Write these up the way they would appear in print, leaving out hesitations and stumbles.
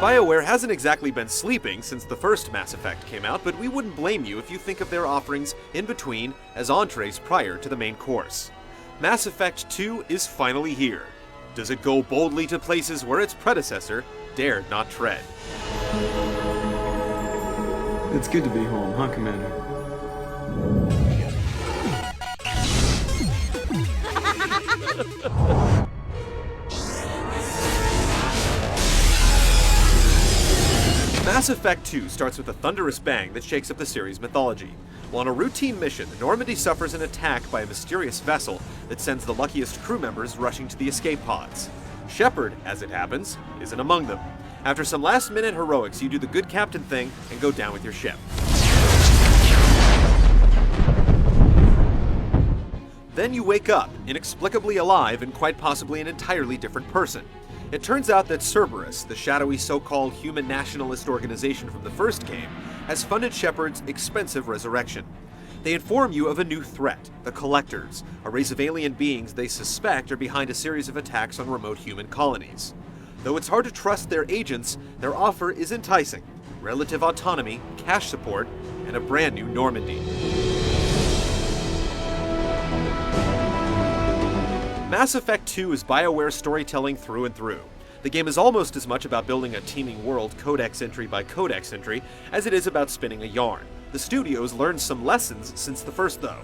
BioWare hasn't exactly been sleeping since the first Mass Effect came out, but we wouldn't blame you if you think of their offerings in between as entrees prior to the main course. Mass Effect 2 is finally here. Does it go boldly to places where its predecessor dared not tread? It's good to be home, huh, Commander? Mass Effect 2 starts with a thunderous bang that shakes up the series' mythology. While on a routine mission, Normandy suffers an attack by a mysterious vessel that sends the luckiest crew members rushing to the escape pods. Shepard, as it happens, isn't among them. After some last-minute heroics, you do the good captain thing and go down with your ship. Then you wake up, inexplicably alive and quite possibly an entirely different person. It turns out that Cerberus, the shadowy so-called human nationalist organization from the first game, has funded Shepard's expensive resurrection. They inform you of a new threat, the Collectors, a race of alien beings they suspect are behind a series of attacks on remote human colonies. Though it's hard to trust their agents, their offer is enticing: relative autonomy, cash support, and a brand new Normandy. Mass Effect 2 is BioWare storytelling through and through. The game is almost as much about building a teeming world codex entry by codex entry as it is about spinning a yarn. The studio's learned some lessons since the first, though.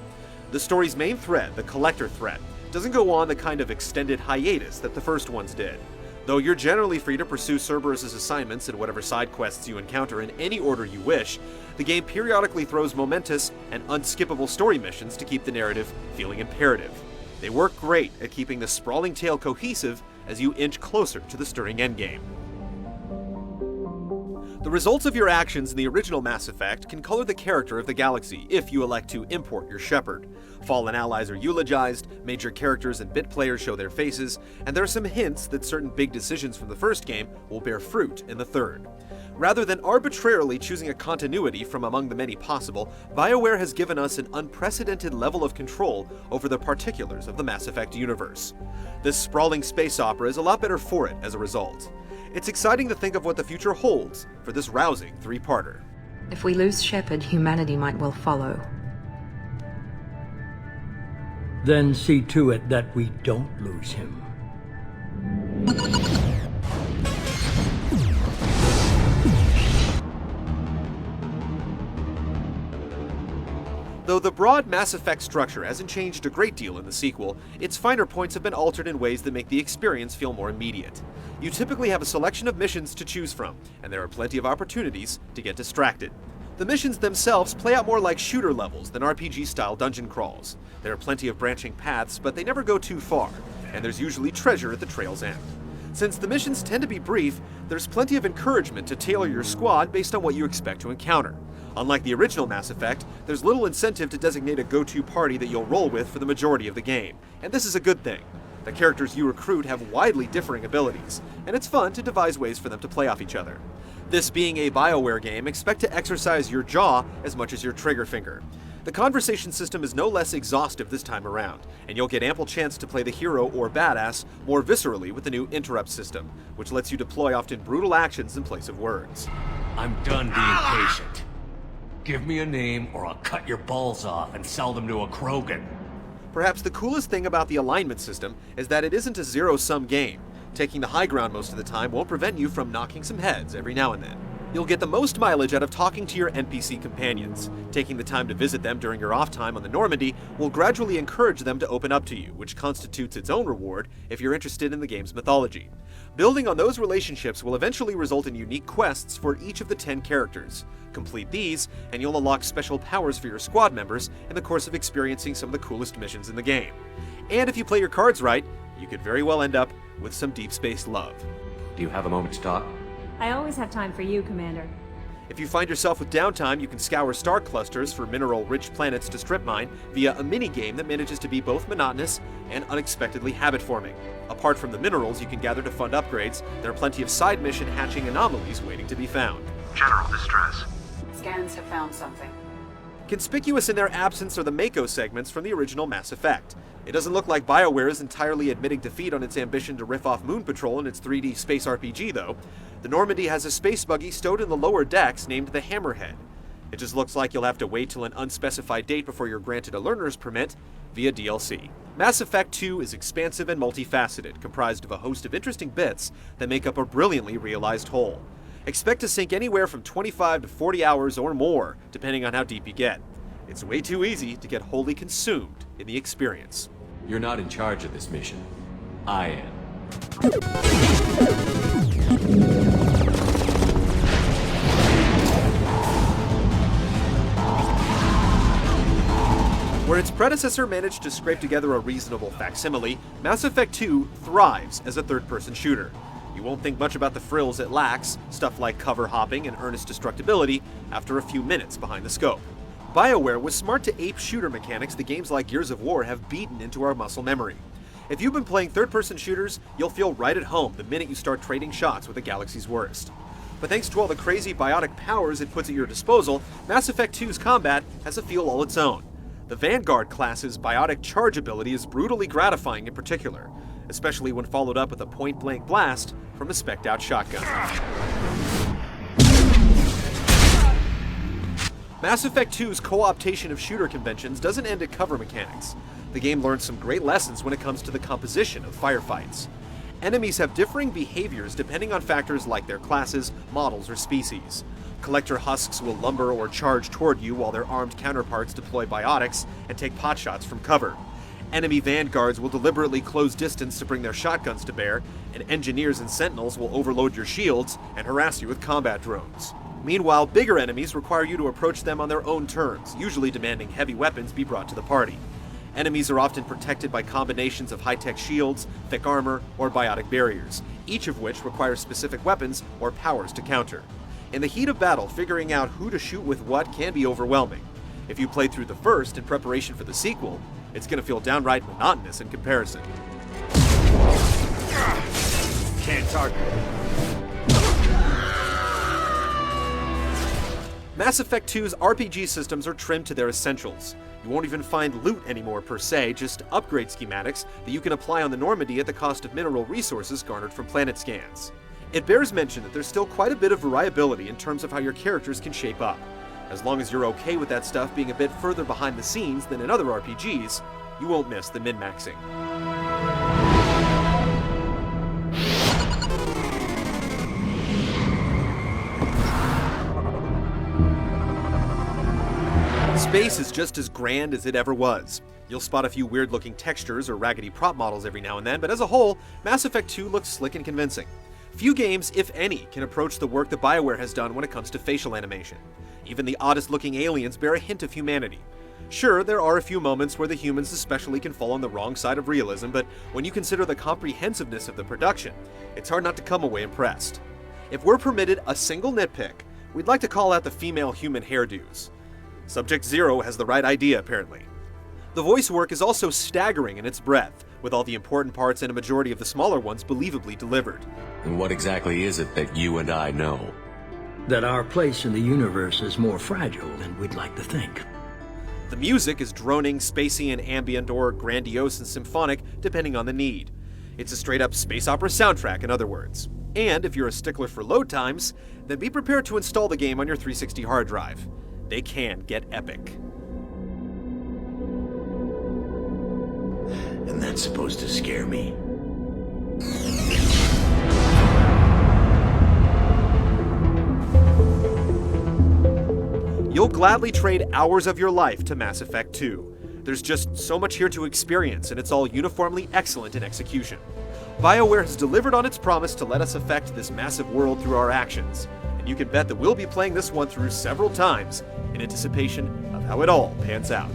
The story's main thread, the Collector threat, doesn't go on the kind of extended hiatus that the first ones did. Though you're generally free to pursue Cerberus' assignments and whatever side quests you encounter in any order you wish, the game periodically throws momentous and unskippable story missions to keep the narrative feeling imperative. They work great at keeping the sprawling tale cohesive as you inch closer to the stirring endgame. The results of your actions in the original Mass Effect can color the character of the galaxy if you elect to import your Shepard. Fallen allies are eulogized, major characters and bit players show their faces, and there are some hints that certain big decisions from the first game will bear fruit in the third. Rather than arbitrarily choosing a continuity from among the many possible, BioWare has given us an unprecedented level of control over the particulars of the Mass Effect universe. This sprawling space opera is a lot better for it as a result. It's exciting to think of what the future holds for this rousing three-parter. If we lose Shepard, humanity might well follow. Then see to it that we don't lose him. Though the broad Mass Effect structure hasn't changed a great deal in the sequel, its finer points have been altered in ways that make the experience feel more immediate. You typically have a selection of missions to choose from, and there are plenty of opportunities to get distracted. The missions themselves play out more like shooter levels than RPG-style dungeon crawls. There are plenty of branching paths, but they never go too far, and there's usually treasure at the trail's end. Since the missions tend to be brief, there's plenty of encouragement to tailor your squad based on what you expect to encounter. Unlike the original Mass Effect, there's little incentive to designate a go-to party that you'll roll with for the majority of the game, and this is a good thing. The characters you recruit have widely differing abilities, and it's fun to devise ways for them to play off each other. This being a BioWare game, expect to exercise your jaw as much as your trigger finger. The conversation system is no less exhaustive this time around, and you'll get ample chance to play the hero or badass more viscerally with the new interrupt system, which lets you deploy often brutal actions in place of words. I'm done being patient. Give me a name or I'll cut your balls off and sell them to a Krogan. Perhaps the coolest thing about the alignment system is that it isn't a zero-sum game. Taking the high ground most of the time won't prevent you from knocking some heads every now and then. You'll get the most mileage out of talking to your NPC companions. Taking the time to visit them during your off time on the Normandy will gradually encourage them to open up to you, which constitutes its own reward if you're interested in the game's mythology. Building on those relationships will eventually result in unique quests for each of the 10 characters. Complete these, and you'll unlock special powers for your squad members in the course of experiencing some of the coolest missions in the game. And if you play your cards right, you could very well end up with some deep space love. Do you have a moment to talk? I always have time for you, Commander. If you find yourself with downtime, you can scour star clusters for mineral-rich planets to strip mine via a mini-game that manages to be both monotonous and unexpectedly habit-forming. Apart from the minerals you can gather to fund upgrades, there are plenty of side mission hatching anomalies waiting to be found. General distress. Scans have found something. Conspicuous in their absence are the Mako segments from the original Mass Effect. It doesn't look like BioWare is entirely admitting defeat on its ambition to riff off Moon Patrol in its 3D space RPG, though. The Normandy has a space buggy stowed in the lower decks named the Hammerhead. It just looks like you'll have to wait till an unspecified date before you're granted a learner's permit via DLC. Mass Effect 2 is expansive and multifaceted, comprised of a host of interesting bits that make up a brilliantly realized whole. Expect to sink anywhere from 25 to 40 hours or more, depending on how deep you get. It's way too easy to get wholly consumed in the experience. You're not in charge of this mission. I am. Where its predecessor managed to scrape together a reasonable facsimile, Mass Effect 2 thrives as a third-person shooter. You won't think much about the frills it lacks, stuff like cover hopping and earnest destructibility, after a few minutes behind the scope. BioWare was smart to ape shooter mechanics that games like Gears of War have beaten into our muscle memory. If you've been playing third-person shooters, you'll feel right at home the minute you start trading shots with the galaxy's worst. But thanks to all the crazy biotic powers it puts at your disposal, Mass Effect 2's combat has a feel all its own. The Vanguard class's biotic charge ability is brutally gratifying in particular, especially when followed up with a point-blank blast from a spec'd-out shotgun. Mass Effect 2's co-optation of shooter conventions doesn't end at cover mechanics. The game learns some great lessons when it comes to the composition of firefights. Enemies have differing behaviors depending on factors like their classes, models, or species. Collector husks will lumber or charge toward you while their armed counterparts deploy biotics and take potshots from cover. Enemy vanguards will deliberately close distance to bring their shotguns to bear, and engineers and sentinels will overload your shields and harass you with combat drones. Meanwhile, bigger enemies require you to approach them on their own terms, usually demanding heavy weapons be brought to the party. Enemies are often protected by combinations of high-tech shields, thick armor, or biotic barriers, each of which requires specific weapons or powers to counter. In the heat of battle, figuring out who to shoot with what can be overwhelming. If you played through the first in preparation for the sequel, it's going to feel downright monotonous in comparison. Can't target. Mass Effect 2's RPG systems are trimmed to their essentials. You won't even find loot anymore per se, just upgrade schematics that you can apply on the Normandy at the cost of mineral resources garnered from planet scans. It bears mention that there's still quite a bit of variability in terms of how your characters can shape up. As long as you're okay with that stuff being a bit further behind the scenes than in other RPGs, you won't miss the min-maxing. Space is just as grand as it ever was. You'll spot a few weird-looking textures or raggedy prop models every now and then, but as a whole, Mass Effect 2 looks slick and convincing. Few games, if any, can approach the work that BioWare has done when it comes to facial animation. Even the oddest-looking aliens bear a hint of humanity. Sure, there are a few moments where the humans especially can fall on the wrong side of realism, but when you consider the comprehensiveness of the production, it's hard not to come away impressed. If we're permitted a single nitpick, we'd like to call out the female human hairdos. Subject Zero has the right idea, apparently. The voice work is also staggering in its breadth, with all the important parts and a majority of the smaller ones believably delivered. And what exactly is it that you and I know? That our place in the universe is more fragile than we'd like to think. The music is droning, spacey, and ambient, or grandiose and symphonic, depending on the need. It's a straight-up space opera soundtrack, in other words. And if you're a stickler for load times, then be prepared to install the game on your 360 hard drive. They can get epic. And that's supposed to scare me? You'll gladly trade hours of your life to Mass Effect 2. There's just so much here to experience, and it's all uniformly excellent in execution. BioWare has delivered on its promise to let us affect this massive world through our actions, and you can bet that we'll be playing this one through several times in anticipation of how it all pans out.